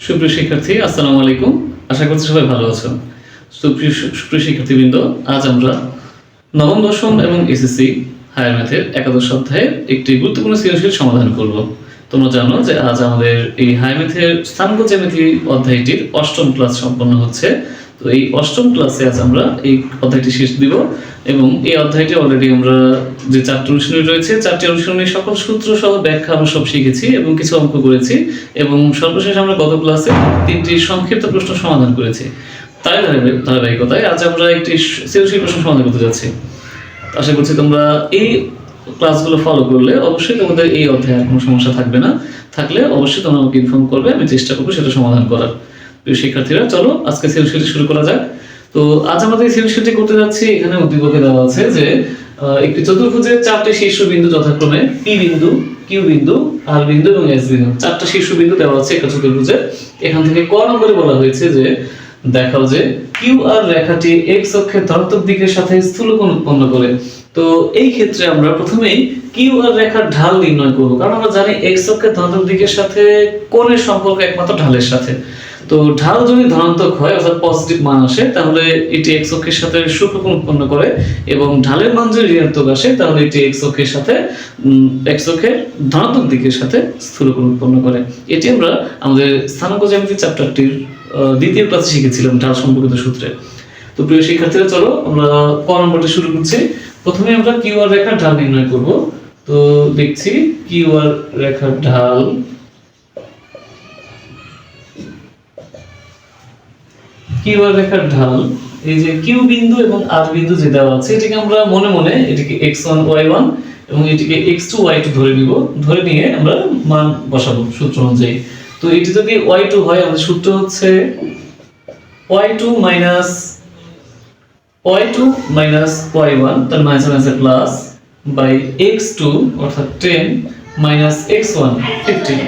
সুপ্রিয় শিক্ষার্থী, আসসালামু আলাইকুম। আশা করছি সবাই ভালো আছো। সুপ্রিয় শিক্ষার্থীবৃন্দ, আজ আমরা নবম, দশম এবং এসএসসি হায়ার ম্যাথের একাদশ অধ্যায়ের একটি গুরুত্বপূর্ণ সৃজনশীল সমাধান করব। তোমরা জানো যে আজ আমাদের এই হায়ার ম্যাথের স্থানাঙ্ক জ্যামিতি অধ্যায়টির অষ্টম ক্লাস সম্পন্ন হচ্ছে। তো এই অষ্টম ক্লাসে আজ আমরা এই অধ্যায়টি শেষ দিব এবং এই অধ্যায়টি অলরেডি আমরা যে চারটি অনুশীলনী রয়েছে, চারটি অনুশীলনীর সকল সূত্র সহ ব্যাখ্যা আমরা সব শিখেছি এবং কিছু অঙ্ক করেছি এবং সর্বশেষ আমরা গত ক্লাসে তিনটি সংক্ষিপ্ত প্রশ্ন সমাধান করেছি। তাই ধারাবাহিকতায় আজ আমরা একটি সৃজনশীল প্রশ্ন সমাধান করতে যাচ্ছি। আশা করছি তোমরা এই ক্লাসগুলো ফলো করলে অবশ্যই তোমাদের এই অধ্যায়ে আর কোনো সমস্যা থাকবে না। থাকলে অবশ্যই তোমরা আমাকে ইনফর্ম করবে, আমি চেষ্টা করবো সেটা সমাধান করার। প্রিয় শিক্ষার্থীরা, চলো আজকে সৃজনশীলটি শুরু করা যাক। তো আজ আমাদের এই সৃজনশীলটি করতে যাচ্ছি। এখানে উদ্দীপকে দেওয়া আছে যে একটি চতুর্ভুজের চারটি শীর্ষবিন্দু যথাক্রমে পি বিন্দু, কিউ বিন্দু, আর বিন্দু এবং এস বিন্দু, চারটা শীর্ষবিন্দু দেওয়া আছে একটা চতুর্ভুজের। এখান থেকে ক নম্বরে বলা হয়েছে যে দেখাও যে কিউ আর রেখাটি এক্স অক্ষের ধনাত্মক দিকের সাথে স্থূলকোণ উৎপন্ন করে। তো এই ক্ষেত্রে আমরা প্রথমেই কিউ আর রেখার ঢাল নির্ণয় করব, কারণ আমরা জানি এক্স অক্ষের ধনাত্মক দিকের সাথে কোণের সম্পর্ক একমাত্র ঢালের সাথে। তো ঢাল যদি ধনাত্মক হয় অর্থাৎ পজিটিভ মান আসে তাহলে এটি এক্স অক্ষের সাথে সূক্ষ্মকোণ উৎপন্ন করে, এবং ঢালের মান যদি ঋণাত্মক আসে তাহলে এটি এক্স অক্ষের সাথে এক্স অক্ষের ধনাত্মক দিকের সাথে স্থূলকোণ উৎপন্ন করে। এটি আমরা আমাদের স্থানাঙ্ক জ্যামিতি চ্যাপ্টারটির দ্বিতীয় ক্লাসে শিখেছিলাম ঢাল সম্পর্কিত সূত্রে। তো প্রিয় শিক্ষার্থীরা, চলো আমরা ক নম্বরটা শুরু করছি। প্রথমে আমরা কিউ আর রেখার ঢাল নির্ণয় করব। তো দেখছি কিউ আর রেখার ঢাল, কিউ আর রেখার ঢাল এই যে কিউ বিন্দু এবং আর বিন্দু যে দেওয়া আছে, এটাকে আমরা মনে মনে এটিকে x1 y1 এবং এটিকে x2 y2 ধরে নিব। ধরে নিয়ে আমরা মান বসাবো সূত্র অনুযায়ী। তো এটি যদি y2 হয়, আমাদের সূত্র হচ্ছে y2 minus y1, তার মাইনাস আছে প্লাস, বাই x2 অর্থাৎ 10 minus x1 15।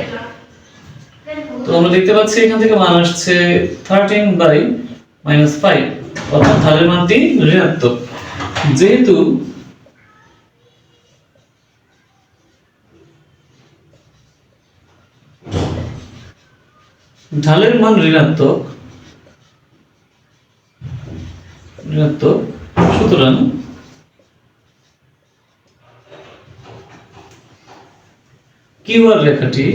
তো আমরা দেখতে পাচ্ছি এখান থেকে মান আসছে 13/-5, অর্থাৎ ঢালের মানটি ঋণাত্মক। যেহেতু ঢালের মান ঋণাত্মক, সুতরাং কিউ আর রেখাটি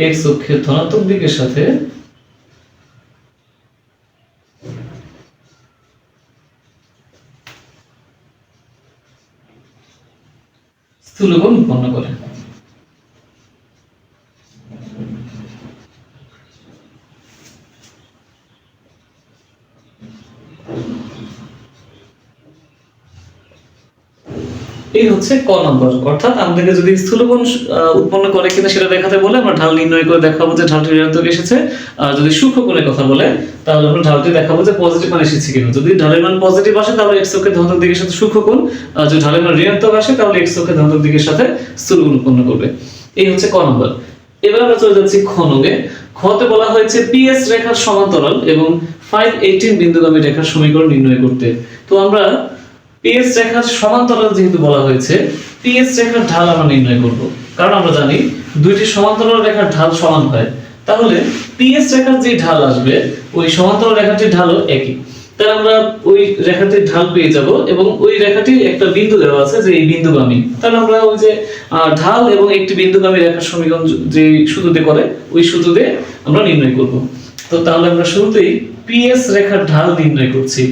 এক্স অক্ষের ধনাত্মক দিকের সাথে স্থূলকোণ উৎপন্ন করে। এই হচ্ছে ক নম্বর। অর্থাৎ আমাদেরকে যদি স্থূলকোণ উৎপন্ন করে কিনা সেটা দেখাতে বলে আমরা ঢাল নির্ণয় করে দেখাবো যে ঢালটি ঋণাত্মক এসেছে। আর যদি সূক্ষ্মকোণের কথা বলে তাহলে আমরা ঢালটি দেখাবো যে পজিটিভ মান এসেছে কিনা। যদি ঢালের মান পজিটিভ আসে তাহলে এক্স অক্ষের ধনাত্মক দিকের সাথে সূক্ষ্মকোণ, আর যদি ঢালের মান ঋণাত্মক আসে তাহলে এক্স অক্ষের ধনাত্মক দিকের সাথে স্থূলকোণ উৎপন্ন করবে। এই হচ্ছে ক নম্বর। এবার আমরা চলে যাচ্ছি খ নম্বরে। খতে বলা হয়েছে পিএস রেখার সমান্তরাল এবং 518 বিন্দুগামী রেখার সমীকরণ নির্ণয় করতে। তো আমরা পিএস রেখার সমান্তরাল যেহেতু বলা হয়েছে, পিএস রেখার ঢাল আমরা নির্ণয় করব, কারণ আমরা জানি দুইটি সমান্তরাল রেখার ঢাল সমান হয়। তাহলে পিএস রেখার যে ঢাল আসবে ওই সমান্তরাল রেখাটির ঢালও একই। তাহলে আমরা ওই রেখাটির ঢাল পেয়ে যাব এবং ওই রেখাটি একটা বিন্দু দেওয়া আছে যে এই বিন্দুগামী। তাহলে আমরা ওই যে ঢাল এবং একটি বিন্দুগামী রেখার সমীকরণ যে সূত্র দিয়ে করে ওই সূত্র দিয়ে আমরা নির্ণয় করব। তো তাহলে আমরা শুরুতেই পিএস রেখার ঢাল নির্ণয় করছি।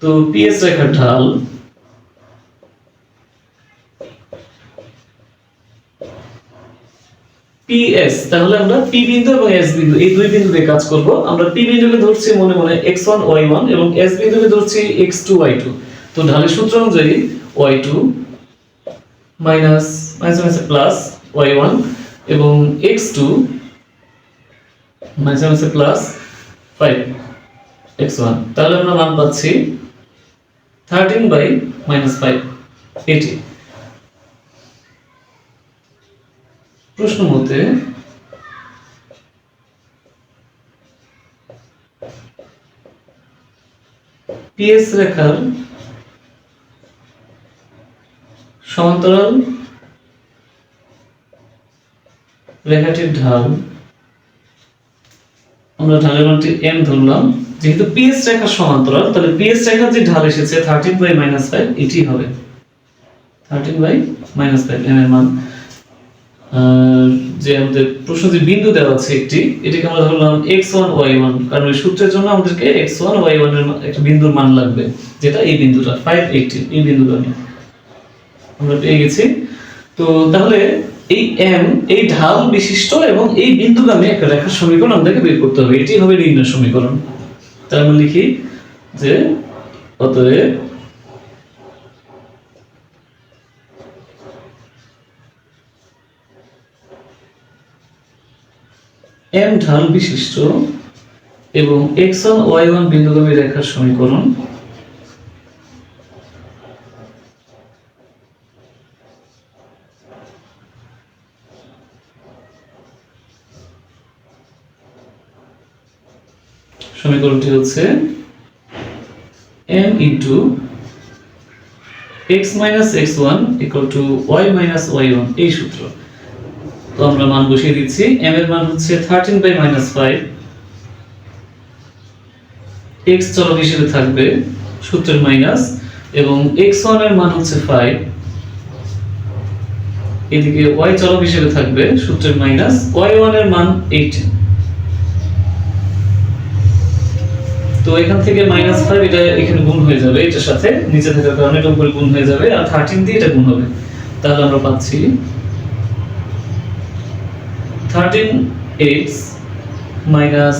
তো পিএস রেখার ঢাল পিএস, তাহলে আমরা পি বিন্দু এবং এস বিন্দু এই দুই বিন্দু দিয়ে কাজ করব। আমরা পি বিন্দুকে ধরছি মনে মনে x1 y1 এবং এস বিন্দুকে ধরছি x2 y2। তো ঢালের সূত্র অনুযায়ী y2 মাইনাস প্লাস y1 এবং x2 মাইনাস প্লাস 5x1। তাহলে আমরা মান পাচ্ছি 13/-5 এটি। প্রশ্ন মতে পিএস রেখার সমান্তরাল রেখাটির ঢাল, আমরা ঢালের মানটি m ধরলাম, যেহেতু পিএস রেখা সমান্তরাল তাহলে পিএস রেখার যে ঢাল এসেছে 13/-5 এটি হবে 13/-5 m এর মান। যে আমাদের প্রশ্ন যে বিন্দু দেওয়া আছে একটি, এটাকে আমরা ধরলাম x1 y1, কারণ এই সূত্রের জন্য আমাদেরকে x1 y1 এর একটা বিন্দুর মান লাগবে, যেটা এই বিন্দুটা 518, এই বিন্দুটা আমরা পেয়ে গেছি। তো তাহলে এই m এই ঢাল বিশিষ্ট এবং এই বিন্দুগামী একটা রেখার সমীকরণ আমাদেরকে বের করতে হবে, এটি হবে নির্ণয় সমীকরণ। তার মানে লিখি যে অতএব m ঢাল বিশিষ্ট এবং x1 y1 বিন্দুগামী রেখার সমীকরণ সমীকরণটি হচ্ছে m into x minus x1 equal to y minus y1, এই সূত্র। তো আমরা মান বসিয়ে দিচ্ছি, m এর মান হচ্ছে 13/-5, x চলক হিসেবে থাকবে সূত্রের মাইনাস, এবং x1 এর মান হচ্ছে 5, এদিকে y চলক হিসেবে থাকবে সূত্রের মাইনাস, y1 এর মান 18। তো এখান থেকে -5 এটা এখানে গুণ হয়ে যাবে, এটার সাথে নিচে থাকার কারণে এটা উপরে গুণ হয়ে যাবে, আর 13 দিয়ে এটা গুণ হবে। তাহলে আমরা পাচ্ছি 13x minus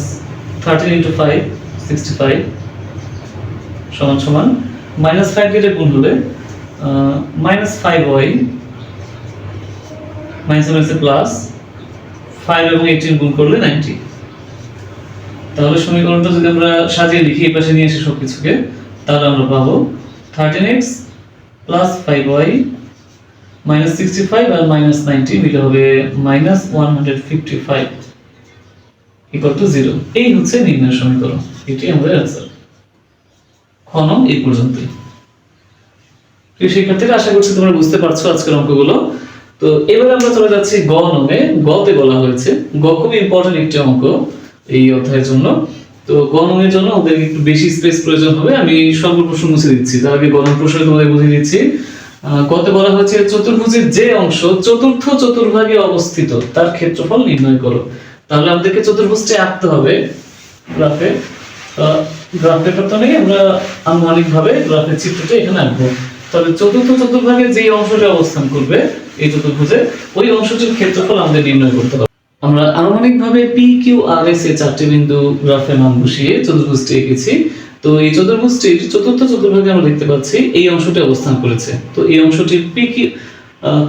13 into 5 65 সমান সমান -5 দিয়ে এটা গুণ হলে -5y মাইনাস প্লাস 5 এবং 18 গুণ করলে 90। তাহলে সমীকরণটা যদি আমরা সাজিয়ে লিখি এই পাশে নিয়ে এসে সবকিছুকে, তাহলে আমরা পাবো 13x plus 5y minus 65 আর minus 90 মিলে হবে -155 equal to 0। এই হচ্ছে নির্ণয় সমীকরণ, এটি আমাদের आंसर। খ নং এই পর্যন্তই। প্রিয় শিক্ষার্থীরা, আশা করছি তোমরা বুঝতে পারছো আজকের অঙ্কগুলো। তো এবারে আমরা চলে যাচ্ছি গ নং-এ। গতে বলা হয়েছে, গ খুব ইম্পর্টেন্ট একটি অঙ্ক এই অধ্যায়ের জন্য। তো গ নং এর জন্য ওদের একটু বেশি স্পেস প্রয়োজন হবে, আমি সবগুলো প্রশ্ন মুছে দিচ্ছি, তার আগে গ নং প্রশ্ন তোমাদের বুঝিয়ে দিচ্ছি। গতে বলা হয়েছে চতুর্ভুজের যে অংশ চতুর্থ চতুর্ভাগে অবস্থিত তার ক্ষেত্রফল নির্ণয় করো। তাহলে আমাদেরকে চতুর্ভুজটি আঁকতে হবে গ্রাফে। গ্রাফের প্রথমে আমরা আনুমানিকভাবে গ্রাফের চিত্রটি এখানে আঁকবো। তবে চতুর্থ চতুর্ভাগে যে অংশটি অবস্থান করবে এই চতুর্ভুজে, ওই অংশটির ক্ষেত্রফল আমাদের নির্ণয় করতে হবে। আমরা আনুমানিকভাবে পি কিউ আর এস এ চারটি বিন্দু গ্রাফে মান বসিয়ে চতুর্ভুজটি এঁকেছি। তো এই চতুর্ভুজটির চতুর্থ চতুর্ভাগে আমরা দেখতে পাচ্ছি এই অংশটি অবস্থান করেছে। তো এই অংশটির পি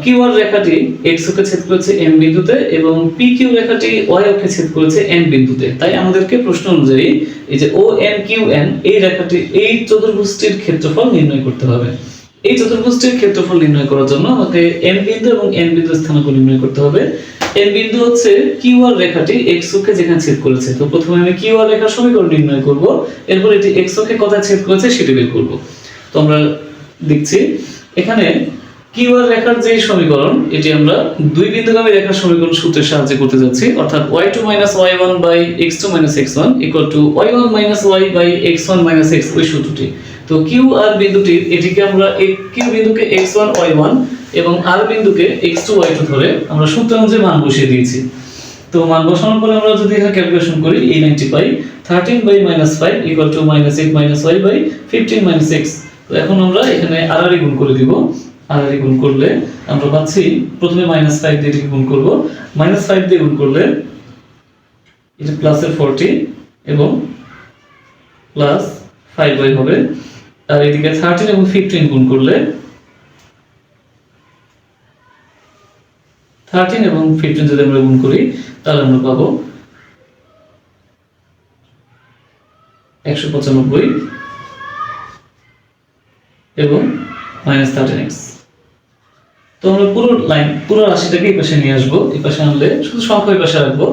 কিউ আর রেখাটি এক্স অক্ষে ছেদ করেছে এম বিন্দুতে এবং পি কিউ রেখাটি ওয়াই অক্ষে ছেদ করেছে এন বিন্দুতে। তাই আমাদেরকে প্রশ্ন অনুযায়ী এই যে ও এন কিউ এন এই রেখাটি এই চতুর্ভুজটির ক্ষেত্রফল নির্ণয় করতে হবে। এই চতুর্ভুজটির ক্ষেত্রফল নির্ণয় করার জন্য আমাকে এম বিন্দু এবং এন বিন্দু স্থানাঙ্ক নির্ণয় করতে হবে। এম বিন্দু হচ্ছে কিউ আর রেখাটি এক্স অক্ষে যেখানে ছেদ করেছে। তো প্রথমে আমি কিউ আর রেখার সমীকরণ নির্ণয় করব, এরপর এটি এক্স অক্ষে কোথায় ছেদ করেছে সেটি বের করব। তো আমরা দেখছি এখানে কিউ আর রেখার যে সমীকরণ, এটি আমরা দুই বিন্দুগামী রেখার সমীকরণ সূত্রের সাহায্যে করতে যাচ্ছি, অর্থাৎ y2 - y1 x2 - x1 y1 - y x1 - x, ওই সূত্রটি। তো কিউ আর বিন্দুটির এটিকে আমরা এই কিউ বিন্দুকে x1 y1 এবং আর বিন্দুকে x2 y2 ধরে আমরা সূত্র অনুযায়ী মান বসিয়ে দিয়েছি। তো মান বসানোর পরে আমরা যদি এখানে ক্যালকুলেশন করি, এই 90 পাই 13/-5 -8 - y 15 - x। তো এখন আমরা এখানে আর গুণ করে দিব। আর গুণ করলে আমরা পাচ্ছি, প্রথমে -5 দিয়ে এটাকে গুণ করব, -5 দিয়ে গুণ করলে এটা প্লাসের 40 এবং প্লাস 5y হবে। আর এদিকে 13 এবং 15 গুণ করলে 13 এবং 15 যদি আমরা গুণ করি তাহলে আমরা পাবো 195 এবং -13x। তো আমরা পুরো রাশিটাকে এই পাশে নিয়ে আসবো, এই পাশে আনলে শুধু সংখ্যা এই পাশে রাখবো।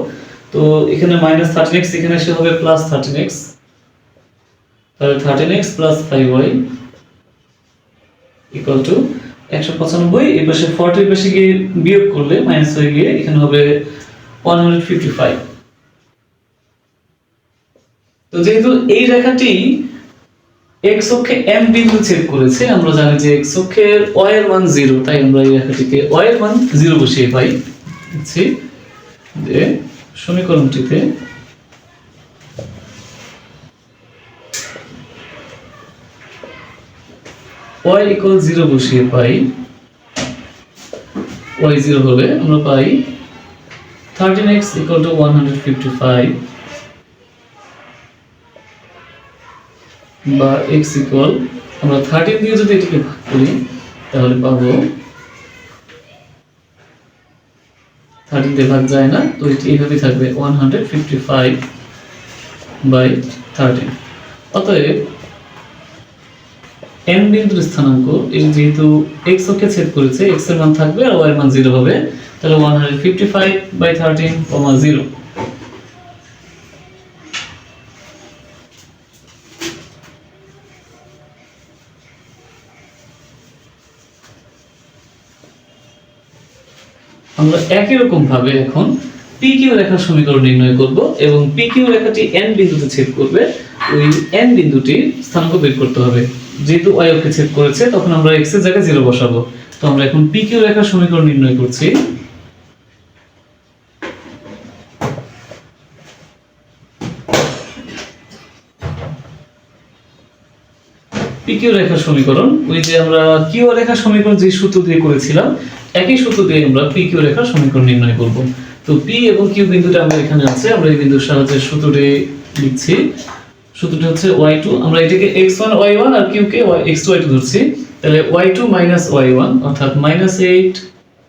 তো এখানে -13x এখানে এসে হবে +13x, তাহলে 13x + 5y = 195, এই পাশে 40 এর পাশে গিয়ে বিয়োগ করলে মাইনাস হয়ে গিয়ে এখানে হবে 155। তো যেহেতু এই রেখাটি x অক্ষে m বিন্দু ছেদ করেছে, আমরা জানি যে x অক্ষের y এর মান 0, তাই আমরা এই রেখাটিকে y এর মান 0 বসিয়ে পাই। দেখছি যে সমীকরণটিতে y = 0 বসিয়ে পাই, y 0 হলে আমরা পাই 13x = 155 বা x ইকুয়াল, আমরা 13 দিয়ে যদি এটাকে ভাগ করি তাহলে পাবো, 13 দিয়ে ভাগ যায় না, তো এটি এইভাবেই থাকবে 155/13। অতএব m বিন্দুর স্থানাঙ্ক এর যেহেতু x অক্ষে ছেদ করেছে, x এর মান থাকবে আর y এর মান 0 হবে, তাহলে 155/13, 0। আমরা একই রকম ভাবে এখন PQ রেখার সমীকরণ নির্ণয় করব এবং PQ রেখাটি n বিন্দুতে ছেদ করবে, ওই n বিন্দুটির স্থানাঙ্ক বের করতে হবে। যেহেতু y অক্ষে ছেদ করেছে তখন আমরা x এর জায়গায় 0 বসাবো। তো আমরা এখন PQ রেখার সমীকরণ নির্ণয় করছি। PQ রেখার সমীকরণ, ওই যে আমরা Q রেখার সমীকরণ যে সূত্র দিয়ে করেছিলাম, একই সূত্র দিয়ে আমরা PQ রেখার সমীকরণ নির্ণয় করব। তো P এবং Q বিন্দুটা আমাদের এখানে আছে, আমরা এই বিন্দুর সাহায্যে সূত্রটি লিখছি। সূত্রটি হচ্ছে y2, আমরা এটাকে x1 y1 আর q কে x2 y2 ধরছি, তাহলে y2 - y1 অর্থাৎ -8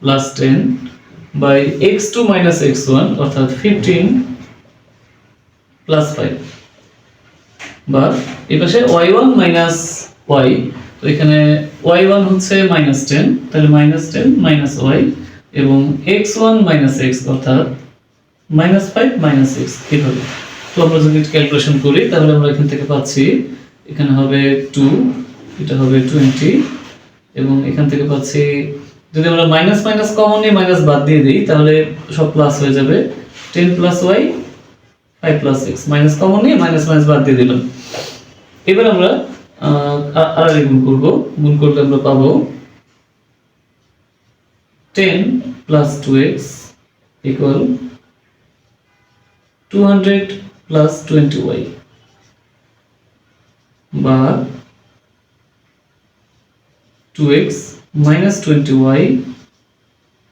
+ 10 বাই x2 - x1 অর্থাৎ 15 + 5, বা এই পাশে y1 - y, তো এখানে y1 হচ্ছে -10, তাহলে -10 - y এবং x1 - x অর্থাৎ -5 - x, এইভাবে। তো আমরা যদি ক্যালকুলেশন করি তাহলে আমরা এখান থেকে পাচ্ছি, এখানে হবে 2, এটা হবে 20, এবং এখান থেকে পাচ্ছি, যদি আমরা মাইনাস মাইনাস কমন নিয়ে মাইনাস বাদ দিয়ে দিই তাহলে সব প্লাস হয়ে যাবে, 10 + y 5 + x, মাইনাস কমন নিয়ে মাইনাস মাইনাস বাদ দিয়ে দিলাম। এবার আমরা আর গুণ করব, গুণ করলে আমরা পাবো 10 + 2x = 200 + 20y, বা 2x - 20y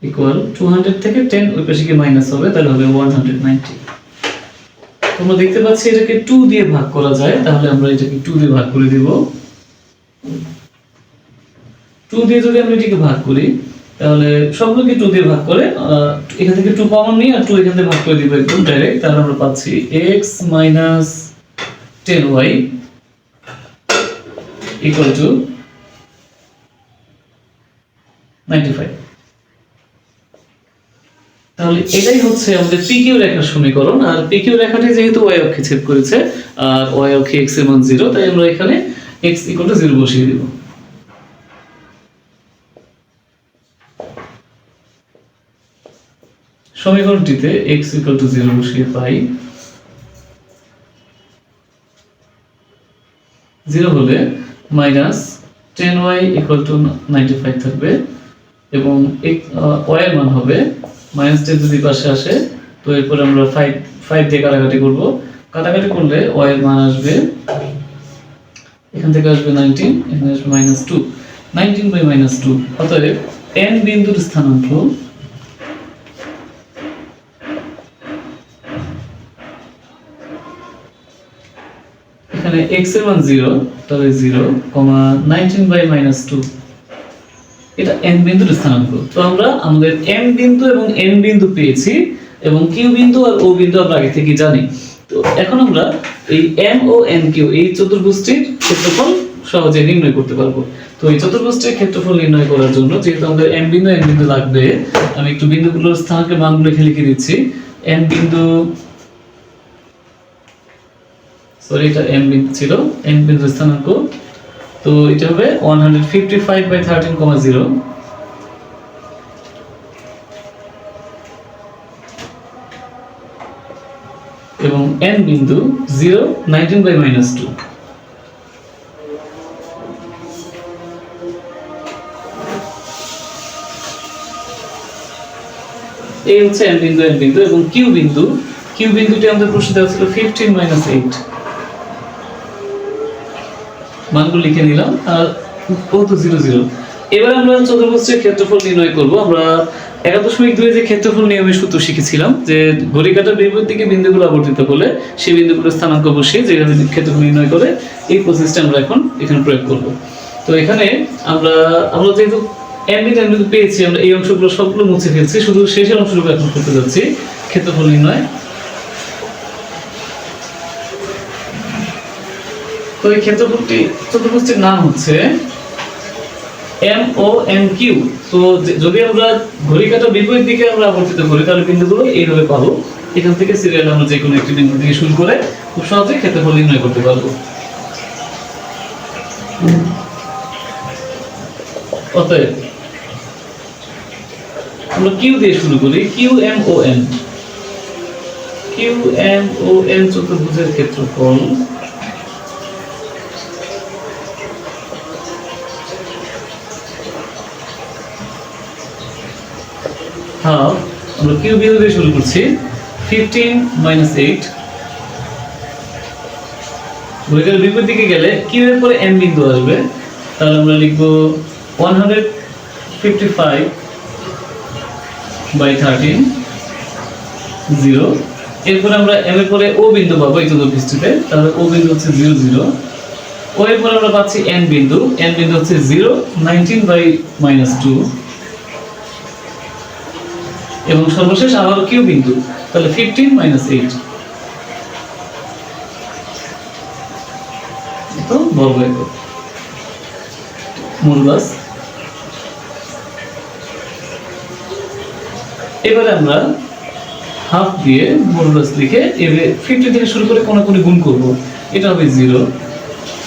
= 200 থেকে 10 ওই পাশে গিয়ে মাইনাস হবে, তাহলে হবে 190। তোমরা দেখতে পাচ্ছি এটাকে 2 দিয়ে ভাগ করা যায়, তাহলে আমরা এটাকে 2 দিয়ে ভাগ করে দিব। 2 দিয়ে যদি আমরা এটাকে ভাগ করি তাহলে সবগুলোকে 2 দিয়ে ভাগ করে এখান থেকে 2 কমন নিই আর 2 এখান থেকে ভাগ করে দিব একদম ডাইরেক্ট, তাহলে আমরা পাচ্ছি x - 10y = 95। তাহলে এটাই হচ্ছে আমাদের PQ রেখার সমীকরণ। আর PQ রেখাটি যেহেতু y অক্ষে ছেদ করেছে আর y অক্ষে x এর মান 0, তাই আমরা এখানে x = 0 বসিয়ে দিব। সমীকরণটিতে x = 0 বসিয়ে পাই, 0 হলে -10y = 95 থাকবে এবং y এর মান হবে -10 যদি পাশে আসে, তো এরপর আমরা 5 দিয়ে কাটাকাটি করব, কাটাকাটি করলে y এর মান আসবে, এখান থেকে আসবে 19, এখানে আসবে -2, 19/-2। অতএব n বিন্দুর স্থানাঙ্ক এখানে x এর মান 0, তাহলে 0, 19/-2, এটা n বিন্দুর স্থানাঙ্ক। তো আমরা আমাদের m বিন্দু এবং n বিন্দু পেয়েছি এবং q বিন্দু আর o বিন্দু আমরা আগে থেকে জানি। তো এখন আমরা এই m ও n q এই চতুর্ভুজটির ক্ষেত্রফল সহজে নির্ণয় করতে পারবো। তো এই চতুর্ভুজটির ক্ষেত্রফল নির্ণয় করার জন্য যেহেতু আমাদের m বিন্দু n বিন্দু লাগবে, আমি একটু বিন্দুগুলোর স্থানাঙ্কের মানগুলো লিখে দিচ্ছি। n বিন্দু, সরি এটা m বিন্দু ছিল, n বিন্দুর স্থানাঙ্ক তো এটা হবে 155/13,0 এবং n বিন্দু 0 19/-2। এই হচ্ছে n বিন্দু এবং q বিন্দুটি আমাদের প্রশ্ন দেওয়া ছিল 15 - 8। মানগুলো লিখে নিলাম আর কত 0 0। এবার আমরা চতুর্ভুজের ক্ষেত্রফল নির্ণয় করব। আমরা 1.2 যে ক্ষেত্রফল নিয়মের সূত্র শিখেছিলাম যে ঘড়ি কাঁটার বিপরীত দিকে বিন্দুগুলো আবর্তিত করলে সেই বিন্দুগুলোর স্থানাঙ্ক বসিয়ে যেভাবে ক্ষেত্রফল নির্ণয় করে এই প্রসেসটা আমরা এখন এখানে প্রয়োগ করব। তো এখানে আমরা যেহেতু n বিন্দু পেয়েছি, আমরা এই অংশগুলো সবগুলো মুছে ফেলছি, শুধু শেষের অংশটুকু এখন করতে যাচ্ছি ক্ষেত্রফল নির্ণয়। তো এই ক্ষেত্রফলটি চতুর্ভুজটির নাম হচ্ছে MONQ। তো যদি আমরা ঘড়ি কাঁটার বিপরীত দিকে আমরা আবর্তিত করি তাহলে বিন্দুগুলো এইভাবে পাবো। এখান থেকে সিরিয়াল আমরা যে কোনো একটি বিন্দু থেকে শুরু করে খুব সহজে ক্ষেত্রফল নির্ণয় করতে পারবো। অতএব আমরা Q দিয়ে শুরু করি। QMON চতুর্ভুজের ক্ষেত্রফল হাফ, আমরা কিউ বিন্দু দিয়ে শুরু করছি 15 - 8। ঘড়িটার বিপরীত দিকে গেলে কিউ এর পরে m বিন্দু আসবে, তাহলে আমরা লিখব 155/13 এরপরে আমরা m এর পরে o বিন্দু পাবো এই চতুর্ভুজটিতে, তাহলে o বিন্দু হচ্ছে 0 0। o এর পরে আমরা পাচ্ছি n বিন্দু হচ্ছে 0 19/-2 এবং সর্বশেষ আবার কিউ বিন্দু, তাহলে 15 - 8। তো বর্গ একক মূলবাস। এবারে আমরা হাফ দিয়ে মূলবাস লিখে এবারে 50 থেকে শুরু করে কোণাকুণি গুণ করব। এটা হবে 0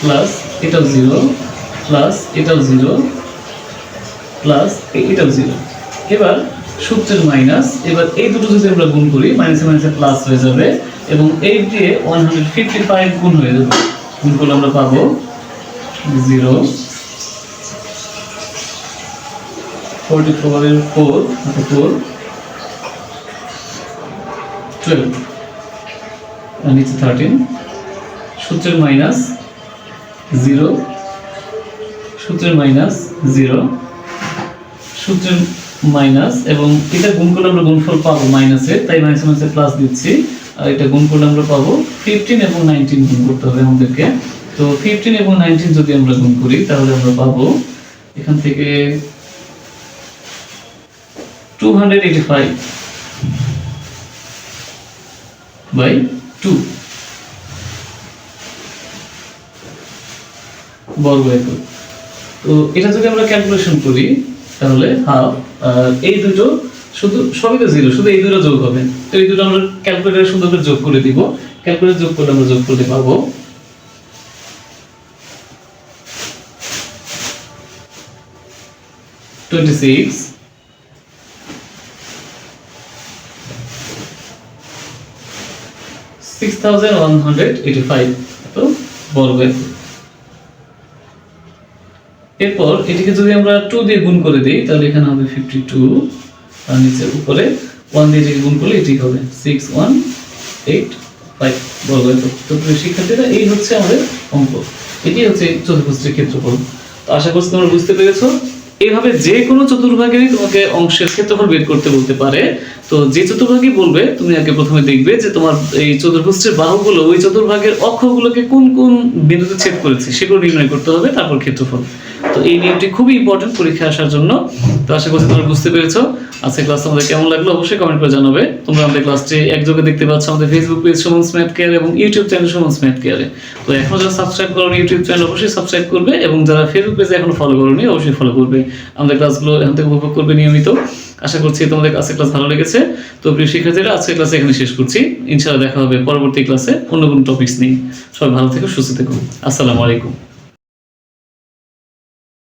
প্লাস এটাও 0 প্লাস এটাও 0 প্লাস এটাও 0। এবার সূত্রের মাইনাস, এবার এই দুটো যদি আমরা গুণ করি মাইনাসে মাইনাসে প্লাস হয়ে যাবে এবং 8 দিয়ে 155 গুণ হয়ে যাবে। গুণ করলে আমরা পাবো 0 44 এর 4 12 আর নিচে 13। সূত্রের মাইনাস 0 সূত্রের মাইনাস 0 সূত্রের মাইনাস এবং এটা গুণ করলে আমরা গুণফল পাবো মাইনাসে, তাই মাইনাসে মাইনাসে প্লাস দিচ্ছি। আর এটা গুণ করলে আমরা পাবো 15 এবং 19 গুণ করতে হবে আমাদেরকে। তো 15 এবং 19 যদি আমরা গুণ করি তাহলে আমরা পাবো এখান থেকে 285/2 বর্গ একক। তো এটা যদি আমরা ক্যালকুলেশন করি তাহলে হাফ, আর এই দুটো শুধু সবই তো 0, শুধু এই দুটো যোগ হবে। তো এই দুটো আমরা ক্যালকুলেটরে সুন্দর করে যোগ করে দিব। ক্যালকুলেটর যোগ করলে আমরা যোগ করতে পারবো 26 6185 তো বর্গ একক। এরপর এটিকে যদি আমরা 2 দিয়ে গুণ করে দিই তাহলে এখানে হবে 52 আর নিচে উপরে 1 দিয়ে গুণ করলে এটি হবে 6185 বর্গ একক। তো শিক্ষার্থীরা এই হচ্ছে আমাদের অঙ্ক, এটি হচ্ছে চতুর্ভুজের ক্ষেত্রফল। তো আশা করছি তোমরা বুঝতে পেরেছো। এইভাবে যে কোনো চতুর্ভাগেরই তোমাকে অংশের ক্ষেত্রফল বের করতে বলতে পারে। তো যে চতুর্ভাগই বলবে তুমি আগে প্রথমে দেখবে যে তোমার এই চতুর্ভুজের বাহুগুলো ওই চতুর্ভাগের অক্ষগুলোকে কোন কোন বিন্দুতে ছেদ করেছে সেগুলো নির্ণয় করতে হবে, তারপর ক্ষেত্রফল। তো এই নিয়মটি খুবই ইম্পর্টেন্ট পরীক্ষায় আসার জন্য। তো আশা করছি তোমরা বুঝতে পেরেছো। আজকে ক্লাস তোমাদের কেমন লাগলো অবশ্যই কমেন্ট করে জানাবে। তোমরা আমাদের ক্লাসটি একযোগে দেখতে পাচ্ছ আমাদের ফেসবুক পেজ সুমনস ম্যাথ কেয়ার এবং ইউটিউব চ্যানেল সুমনস ম্যাথ কেয়ারে। তো এখনো যারা সাবস্ক্রাইব করোনি ইউটিউব চ্যানেল অবশ্যই সাবস্ক্রাইব করবে এবং যারা ফেসবুক পেজে এখনো ফলো করোনি অবশ্যই ফলো করবে। আমাদের ক্লাসগুলো এখান থেকে উপভোগ করবে নিয়মিত। আশা করছি তোমাদের আজকের ক্লাস ভালো লেগেছে। তো প্রিয় শিক্ষার্থীরা আজকের ক্লাসে এখানে শেষ করছি। ইনশাআল্লাহ দেখা হবে পরবর্তী ক্লাসে অন্য কোনো টপিকস নিয়ে। সবাই ভালো থেকো, সুস্থ থেকো। আসসালামু আলাইকুম।